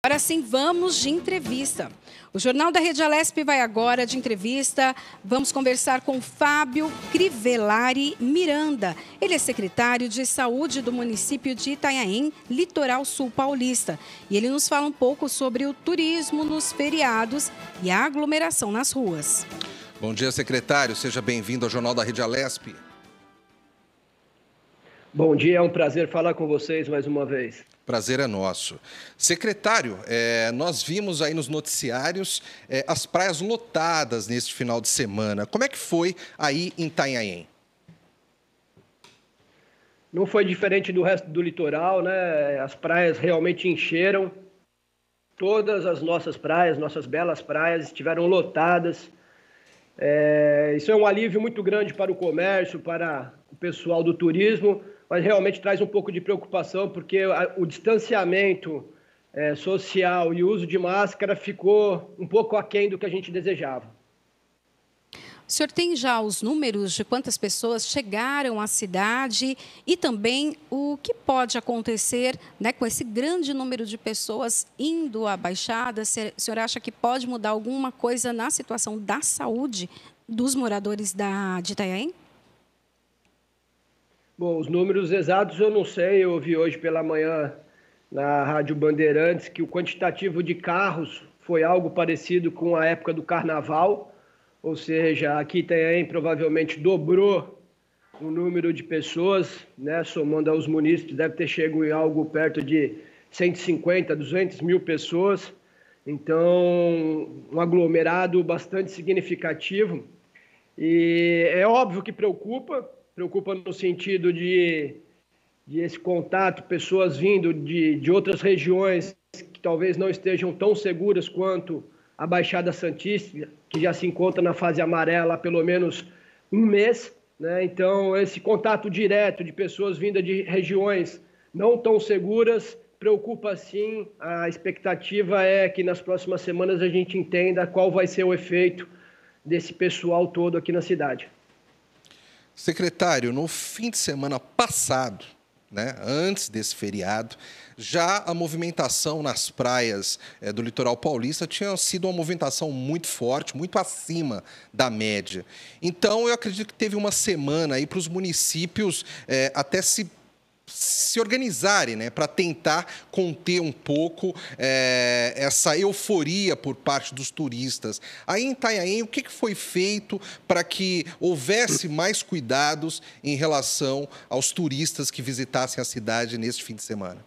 Agora sim, vamos de entrevista. O Jornal da Rede Alesp vai agora de entrevista. Vamos conversar com Fábio Crivellari Miranda. Ele é secretário de Saúde do município de Itanhaém, Litoral Sul Paulista. E ele nos fala um pouco sobre o turismo nos feriados e a aglomeração nas ruas. Bom dia, secretário. Seja bem-vindo ao Jornal da Rede Alesp. Bom dia, é um prazer falar com vocês mais uma vez. Prazer é nosso. Secretário, nós vimos aí nos noticiários as praias lotadas neste final de semana. Como é que foi aí em Itanhaém? Não foi diferente do resto do litoral, né? As praias realmente encheram. Todas as nossas praias, nossas belas praias, estiveram lotadas. Isso é um alívio muito grande para o comércio, para o pessoal do turismo, mas realmente traz um pouco de preocupação, porque o distanciamento social e o uso de máscara ficou um pouco aquém do que a gente desejava. O senhor tem já os números de quantas pessoas chegaram à cidade e também o que pode acontecer, né, com esse grande número de pessoas indo à Baixada? O senhor acha que pode mudar alguma coisa na situação da saúde dos moradores de Itanhaém? Bom, os números exatos eu não sei. Eu ouvi hoje pela manhã na Rádio Bandeirantes que o quantitativo de carros foi algo parecido com a época do Carnaval. Ou seja, aqui Itanhaém provavelmente dobrou o número de pessoas, né? Somando aos munícipes, deve ter chegado em algo perto de 150, 200 mil pessoas. Então, um aglomerado bastante significativo. E é óbvio que preocupa no sentido de esse contato, pessoas vindo de outras regiões que talvez não estejam tão seguras quanto a Baixada Santista, que já se encontra na fase amarela há pelo menos um mês, né? Então, esse contato direto de pessoas vindas de regiões não tão seguras preocupa sim. A expectativa é que nas próximas semanas a gente entenda qual vai ser o efeito desse pessoal todo aqui na cidade. Secretário, no fim de semana passado, né, antes desse feriado, já a movimentação nas praias do litoral paulista tinha sido uma movimentação muito forte, muito acima da média. Então, eu acredito que teve uma semana aí para os municípios até se organizarem, né, para tentar conter um pouco essa euforia por parte dos turistas. Aí em Itanhaém, o que foi feito para que houvesse mais cuidados em relação aos turistas que visitassem a cidade neste fim de semana?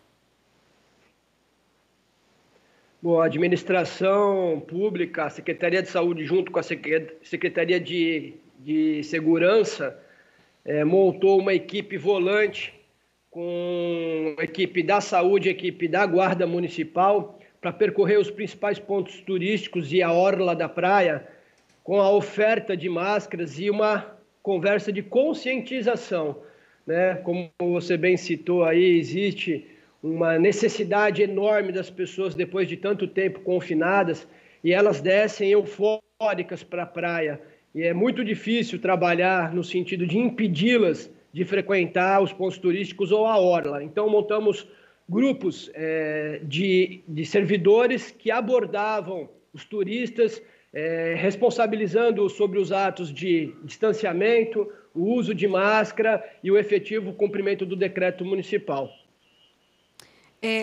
Bom, a administração pública, a Secretaria de Saúde, junto com a Secretaria de Segurança, montou uma equipe volante com a equipe da saúde, a equipe da Guarda Municipal, para percorrer os principais pontos turísticos e a orla da praia, com a oferta de máscaras e uma conversa de conscientização, né? Como você bem citou aí, existe uma necessidade enorme das pessoas, depois de tanto tempo confinadas, e elas descem eufóricas para a praia. E é muito difícil trabalhar no sentido de impedi-las de frequentar os pontos turísticos ou a orla. Então, montamos grupos de servidores que abordavam os turistas, responsabilizando-os sobre os atos de distanciamento, o uso de máscara e o efetivo cumprimento do decreto municipal.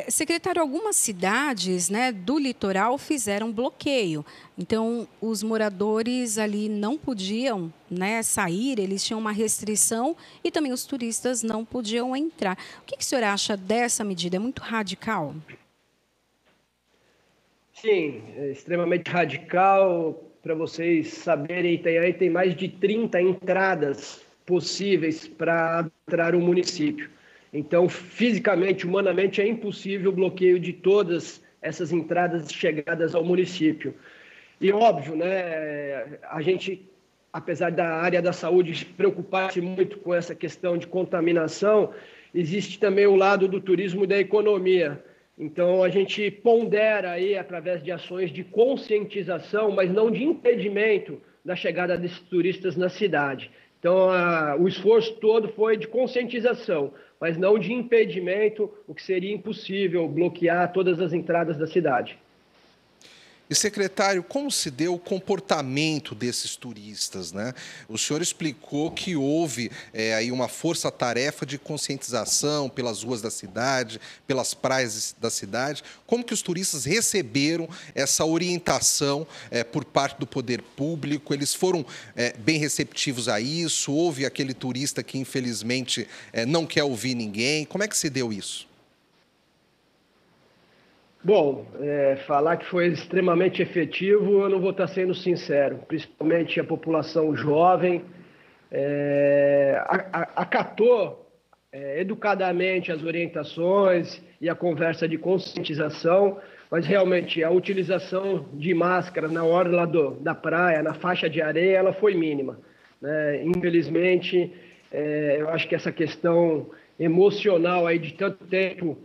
Secretário, algumas cidades, né, do litoral fizeram bloqueio. Então, os moradores ali não podiam, né, sair, eles tinham uma restrição e também os turistas não podiam entrar. O que o senhor acha dessa medida? É muito radical? Sim, é extremamente radical. Para vocês saberem, Itanhaém tem mais de 30 entradas possíveis para entrar no município. Então, fisicamente, humanamente, é impossível o bloqueio de todas essas entradas e chegadas ao município. E, óbvio, né, a gente, apesar da área da saúde preocupar-se muito com essa questão de contaminação, existe também o lado do turismo e da economia. Então, a gente pondera aí, através de ações de conscientização, mas não de impedimento da chegada desses turistas na cidade. Então, o esforço todo foi de conscientização, mas não de impedimento, o que seria impossível bloquear todas as entradas da cidade. E, secretário, como se deu o comportamento desses turistas, né? O senhor explicou que houve aí uma força-tarefa de conscientização pelas ruas da cidade, pelas praias da cidade. Como que os turistas receberam essa orientação por parte do poder público? Eles foram bem receptivos a isso? Houve aquele turista que, infelizmente, não quer ouvir ninguém? Como é que se deu isso? Bom, falar que foi extremamente efetivo, eu não vou estar sendo sincero, principalmente a população jovem acatou educadamente as orientações e a conversa de conscientização, mas realmente a utilização de máscara na orla da praia, na faixa de areia, ela foi mínima, né? Infelizmente, eu acho que essa questão emocional aí de tanto tempo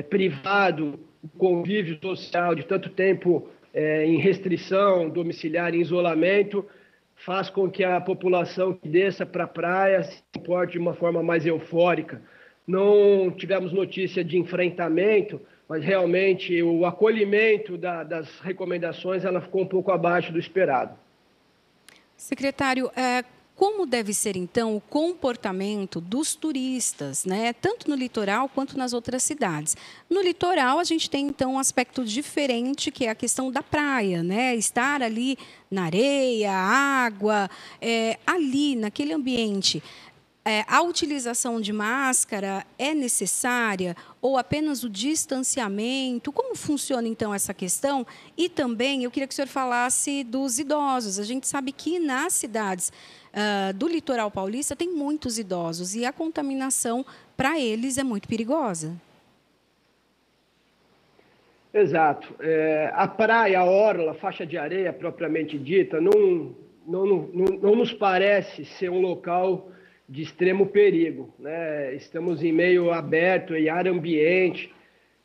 privado, o convívio social de tanto tempo em restrição domiciliar, em isolamento, faz com que a população que desça para a praia se comporte de uma forma mais eufórica. Não tivemos notícia de enfrentamento, mas realmente o acolhimento das recomendações ela ficou um pouco abaixo do esperado. Secretário, como deve ser, então, o comportamento dos turistas, né? Tanto no litoral quanto nas outras cidades? No litoral, a gente tem, então, um aspecto diferente, que é a questão da praia, né? Estar ali na areia, água, ali, naquele ambiente. A utilização de máscara é necessária ou apenas o distanciamento? Como funciona, então, essa questão? E também, eu queria que o senhor falasse dos idosos. A gente sabe que nas cidades do litoral paulista tem muitos idosos e a contaminação para eles é muito perigosa. Exato. A praia, a orla, a faixa de areia propriamente dita, não nos parece ser um local de extremo perigo, né? Estamos em meio aberto, em ar ambiente,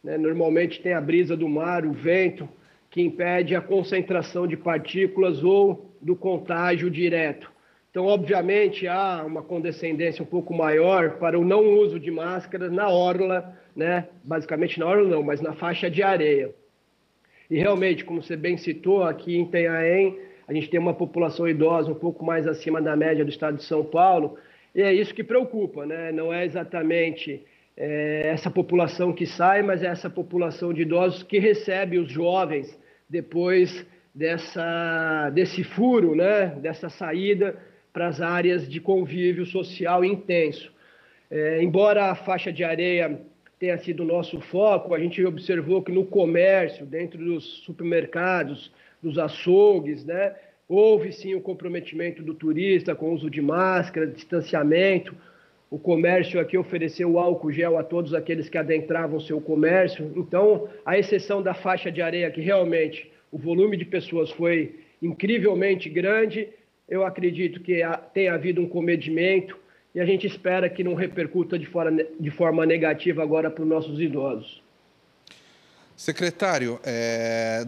né? Normalmente tem a brisa do mar, o vento, que impede a concentração de partículas ou do contágio direto. Então, obviamente, há uma condescendência um pouco maior para o não uso de máscaras na orla, né? Basicamente na orla não, mas na faixa de areia. E realmente, como você bem citou, aqui em Itanhaém, a gente tem uma população idosa um pouco mais acima da média do estado de São Paulo, e é isso que preocupa, né? Não é exatamente essa população que sai, mas é essa população de idosos que recebe os jovens depois desse furo, né? Dessa saída para as áreas de convívio social intenso. Embora a faixa de areia tenha sido o nosso foco, a gente observou que no comércio, dentro dos supermercados, dos açougues, né? Houve sim o comprometimento do turista com o uso de máscara, distanciamento. O comércio aqui ofereceu o álcool gel a todos aqueles que adentravam seu comércio. Então, à exceção da faixa de areia, que realmente o volume de pessoas foi incrivelmente grande, eu acredito que tenha havido um comedimento e a gente espera que não repercuta de forma negativa agora para os nossos idosos. Secretário,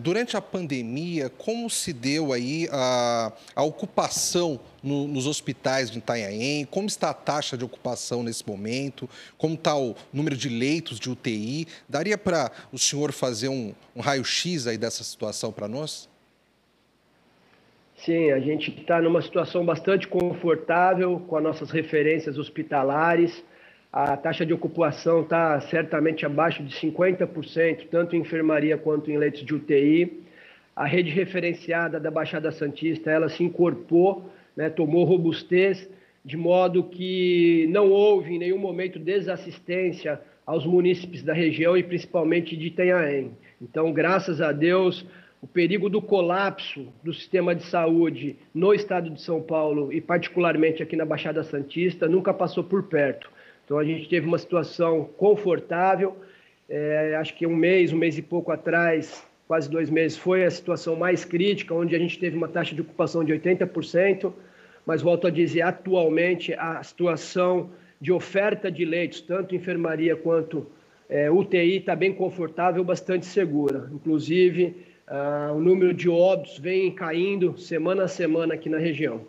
durante a pandemia, como se deu aí a ocupação nos hospitais de Itanhaém? Como está a taxa de ocupação nesse momento? Como está o número de leitos de UTI? Daria para o senhor fazer um raio-x aí dessa situação para nós? Sim, a gente está numa situação bastante confortável com as nossas referências hospitalares. A taxa de ocupação está certamente abaixo de 50%, tanto em enfermaria quanto em leitos de UTI. A rede referenciada da Baixada Santista, ela se incorporou, né, tomou robustez, de modo que não houve em nenhum momento desassistência aos munícipes da região e principalmente de Itanhaém. Então, graças a Deus, o perigo do colapso do sistema de saúde no estado de São Paulo e particularmente aqui na Baixada Santista nunca passou por perto. Então, a gente teve uma situação confortável, acho que um mês e pouco atrás, quase 2 meses, foi a situação mais crítica, onde a gente teve uma taxa de ocupação de 80%, mas volto a dizer, atualmente a situação de oferta de leitos, tanto enfermaria quanto UTI, está bem confortável, bastante segura. Inclusive, o número de óbitos vem caindo semana a semana aqui na região.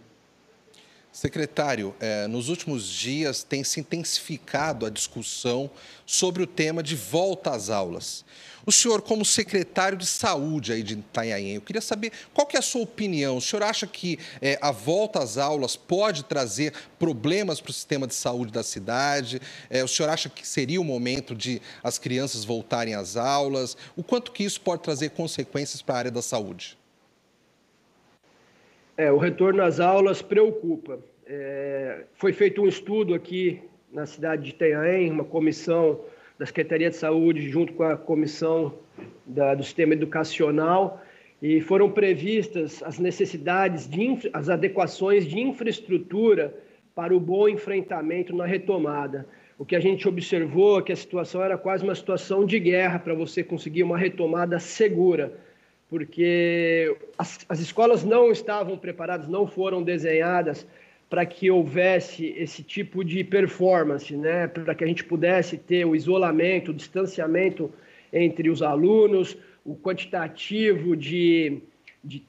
Secretário, nos últimos dias tem se intensificado a discussão sobre o tema de volta às aulas. O senhor, como secretário de saúde aí de Itanhaém, eu queria saber qual que é a sua opinião. O senhor acha que a volta às aulas pode trazer problemas para o sistema de saúde da cidade? O senhor acha que seria o momento de as crianças voltarem às aulas? O quanto que isso pode trazer consequências para a área da saúde? O retorno às aulas preocupa. Foi feito um estudo aqui na cidade de Itanhaém, uma comissão da Secretaria de Saúde junto com a comissão do sistema educacional, e foram previstas as necessidades, as adequações de infraestrutura para o bom enfrentamento na retomada. O que a gente observou é que a situação era quase uma situação de guerra para você conseguir uma retomada segura, porque as escolas não estavam preparadas, não foram desenhadas para que houvesse esse tipo de performance, né? Para que a gente pudesse ter o isolamento, o distanciamento entre os alunos, o quantitativo de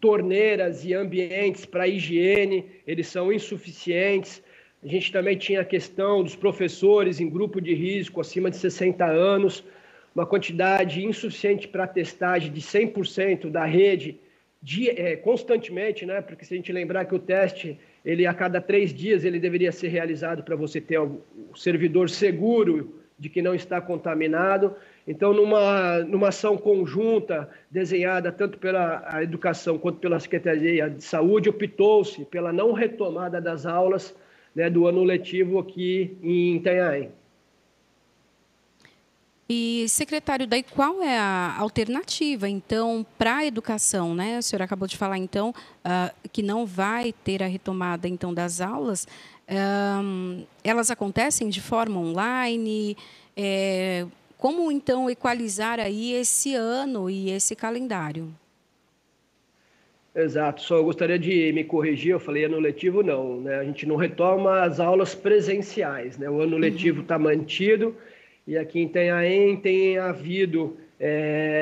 torneiras e ambientes para higiene, eles são insuficientes. A gente também tinha a questão dos professores em grupo de risco, acima de 60 anos, uma quantidade insuficiente para testagem de 100% da rede constantemente, né? Porque se a gente lembrar que o teste, ele a cada 3 dias ele deveria ser realizado para você ter o servidor seguro de que não está contaminado. Então, numa ação conjunta, desenhada tanto pela educação quanto pela Secretaria de Saúde, optou-se pela não retomada das aulas, né, do ano letivo aqui em Itanhaém. E, secretário, daí qual é a alternativa, então, para a educação, né? O senhor acabou de falar, então, que não vai ter a retomada, então, das aulas. Elas acontecem de forma online? Como, então, equalizar aí esse ano e esse calendário? Exato, só eu gostaria de me corrigir, eu falei ano letivo não, né? A gente não retoma as aulas presenciais, né? O ano letivo está mantido. E aqui em Itanhaém tem havido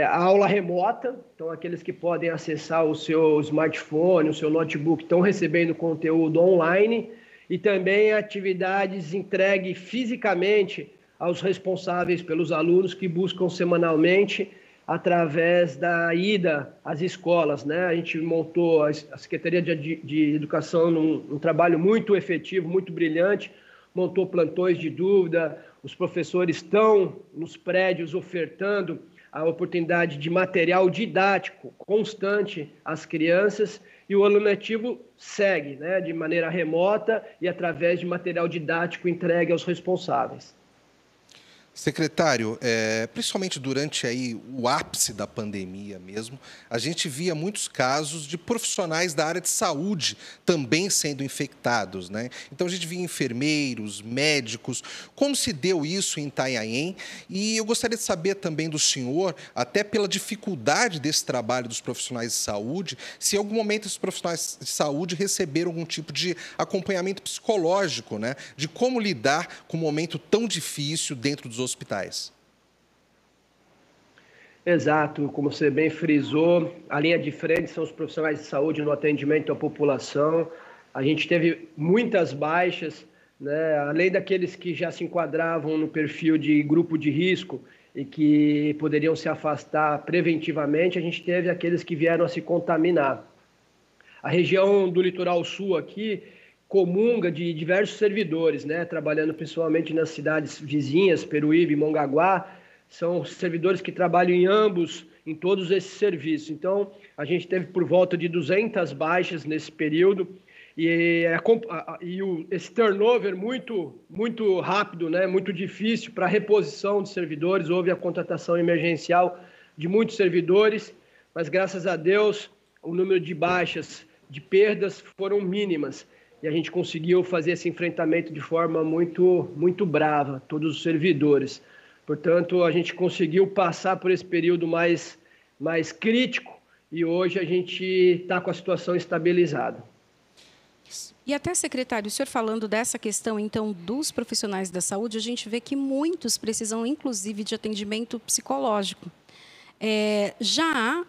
a aula remota, então aqueles que podem acessar o seu smartphone, o seu notebook, estão recebendo conteúdo online, e também atividades entregues fisicamente aos responsáveis pelos alunos que buscam semanalmente através da ida às escolas, né? A gente montou a Secretaria de Educação num trabalho muito efetivo, muito brilhante, montou plantões de dúvida, os professores estão nos prédios ofertando a oportunidade de material didático constante às crianças, e o ano letivo segue, né, de maneira remota e através de material didático entregue aos responsáveis. Secretário, principalmente durante aí o ápice da pandemia mesmo, a gente via muitos casos de profissionais da área de saúde também sendo infectados, né? Então, a gente via enfermeiros, médicos. Como se deu isso em Itanhaém? E eu gostaria de saber também do senhor, até pela dificuldade desse trabalho dos profissionais de saúde, se em algum momento esses profissionais de saúde receberam algum tipo de acompanhamento psicológico, né? De como lidar com um momento tão difícil dentro dos hospitais. Exato, como você bem frisou, a linha de frente são os profissionais de saúde no atendimento à população. A gente teve muitas baixas, né? Além daqueles que já se enquadravam no perfil de grupo de risco e que poderiam se afastar preventivamente, a gente teve aqueles que vieram a se contaminar. A região do litoral sul aqui comunga de diversos servidores, né? Trabalhando principalmente nas cidades vizinhas, Peruíbe e Mongaguá. São servidores que trabalham em todos esses serviços. Então, a gente teve por volta de 200 baixas nesse período, e esse turnover muito rápido, né? Muito difícil para a reposição de servidores. Houve a contratação emergencial de muitos servidores, mas graças a Deus o número de baixas, de perdas foram mínimas. E a gente conseguiu fazer esse enfrentamento de forma muito brava, todos os servidores. Portanto, a gente conseguiu passar por esse período mais crítico, e hoje a gente está com a situação estabilizada. E até, secretário, o senhor falando dessa questão, então, dos profissionais da saúde, a gente vê que muitos precisam, inclusive, de atendimento psicológico. Já há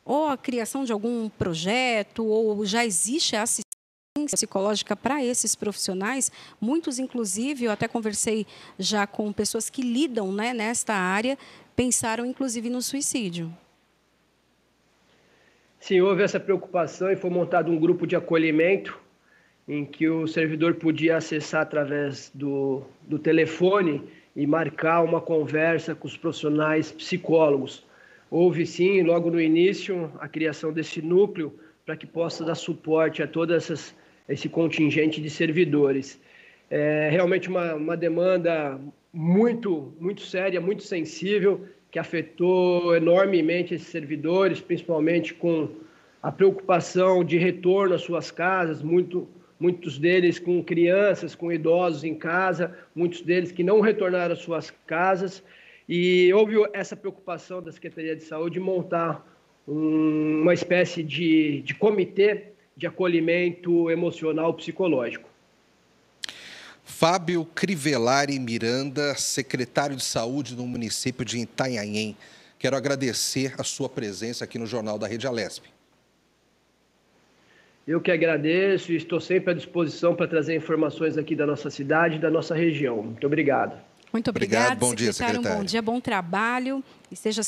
ou a criação de algum projeto, ou já existe a assistência assistência psicológica para esses profissionais. Muitos, inclusive, eu até conversei já com pessoas que lidam, né, nesta área, pensaram inclusive no suicídio. Sim, houve essa preocupação e foi montado um grupo de acolhimento em que o servidor podia acessar através do telefone e marcar uma conversa com os profissionais psicólogos. Houve, sim, logo no início, a criação desse núcleo para que possa dar suporte a todo esse contingente de servidores. É realmente uma demanda muito séria, muito sensível, que afetou enormemente esses servidores, principalmente com a preocupação de retorno às suas casas, muitos deles com crianças, com idosos em casa, muitos deles que não retornaram às suas casas. E houve essa preocupação da Secretaria de Saúde de montar uma espécie de comitê de acolhimento emocional psicológico. Fábio Crivellari Miranda, secretário de Saúde do município de Itanhaém. Quero agradecer a sua presença aqui no Jornal da Rede Alesp. Eu que agradeço e estou sempre à disposição para trazer informações aqui da nossa cidade e da nossa região. Muito obrigado. Muito obrigado, Bom dia, secretário. Um bom dia, bom trabalho. E seja